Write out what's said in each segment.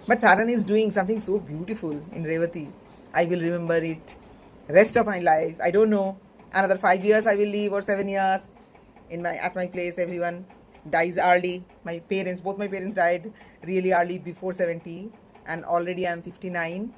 But Saran is doing something so beautiful in Revati. I will remember it rest of my life. I don't know. Another 5 years I will live, or 7 years. At my place, everyone dies early. Both my parents died really early, before 70, and already I'm 59.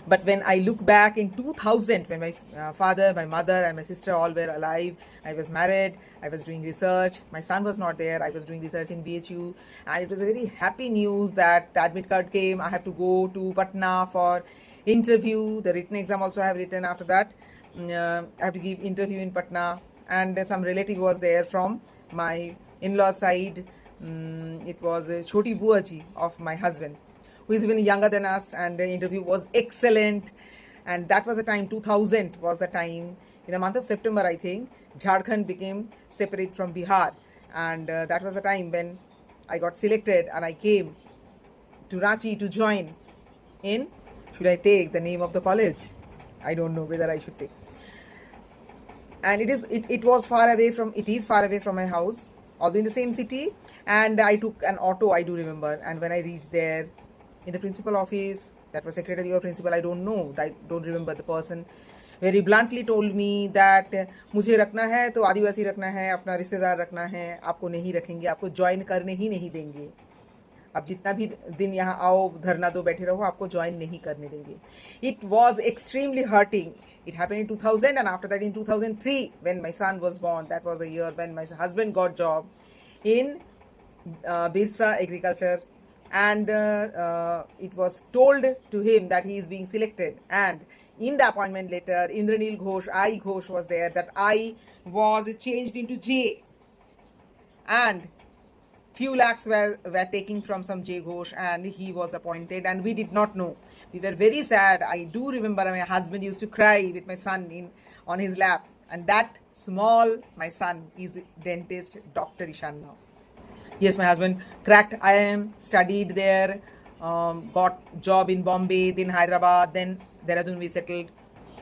But when I look back in 2000, when my father, my mother, and my sister all were alive, I was married, I was doing research. My son was not there. I was doing research in BHU, and it was a very happy news that the admit card came. I have to go to Patna for interview. The written exam also I have written after that. I have to give interview in Patna, and some relative was there from my in-law side. It was Choti Buaji of my husband, who is even younger than us, and the interview was excellent. And that was the time, 2000 was the time, in the month of September, I think, Jharkhand became separate from Bihar, and that was the time when I got selected, and I came to Ranchi to join in, should I take the name of the college? I don't know whether I should take. And it is far away from my house, although in the same city. And I took an auto, I do remember. And when I reached there, in the principal office, that was secretary or principal, I don't know, I don't remember, the person very bluntly told me that मुझे रखना है तो आदिवासी रखना है, अपना रिश्तेदार रखना है, आपको नहीं रखेंगे, आपको ज्वाइन करने ही नहीं देंगे, आप जितना भी दिन यहाँ आओ धरना दो बैठे रहो, आपको ज्वाइन नहीं करने देंगे. It was extremely hurting. It happened in 2000, and after that in 2003, when my son was born, that was the year when my husband got job in Birsa Agriculture, and it was told to him that he is being selected. And in the appointment letter, Indranil Ghosh, I Ghosh was there, that I was changed into J, and few lakhs were taken from some J Ghosh, and he was appointed, and we did not know. We were very sad. I do remember my husband used to cry with my son on his lap, and that small, my son is dentist Dr. Ishan now. Yes, my husband cracked IIM, studied there, got job in Bombay, then Hyderabad, then Dehradun we settled.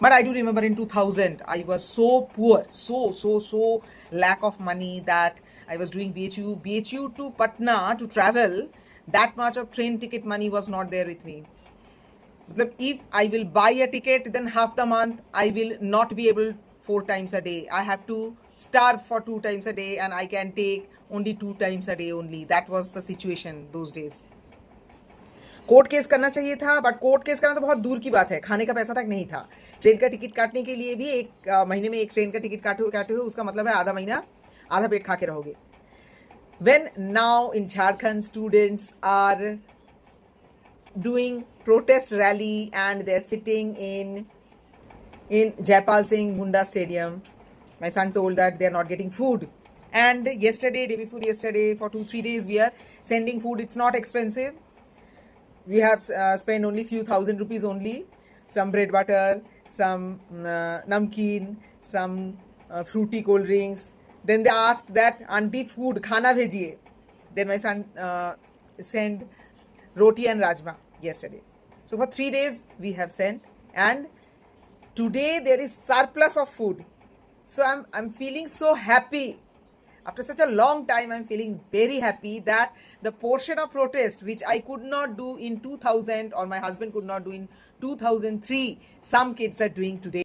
But I do remember in 2000, I was so poor, so lack of money, that I was doing BHU to Patna to travel. That much of train ticket money was not there with me. If I will buy a ticket, then half the month I will not be able 4 times a day. I have to starve for 2 times a day, and I can take only 2 times a day only. That was the situation those days. Court case करना चाहिए था, but court case करना तो बहुत दूर की बात है, खाने का पैसा तक नहीं था. ट्रेन का टिकट काटने के लिए भी एक महीने में एक ट्रेन का टिकट काटे हो, उसका मतलब है आधा महीना आधा पेट खा के रहोगे. When now in Jharkhand students are doing protest rally, and they're sitting in Jaipal Singh Munda Stadium, my son told that they're not getting food. And day before yesterday, for 2-3 days we are sending food. It's not expensive. We have spent only few thousand rupees only, some bread butter, some namkeen, some fruity cold drinks. Then they asked that, auntie, food khana bhejiye. Then my son sent roti and rajma yesterday. So for 3 days we have sent, and today there is surplus of food. So I'm feeling so happy. After such a long time, I'm feeling very happy that the portion of protest which I could not do in 2000, or my husband could not do in 2003, some kids are doing today.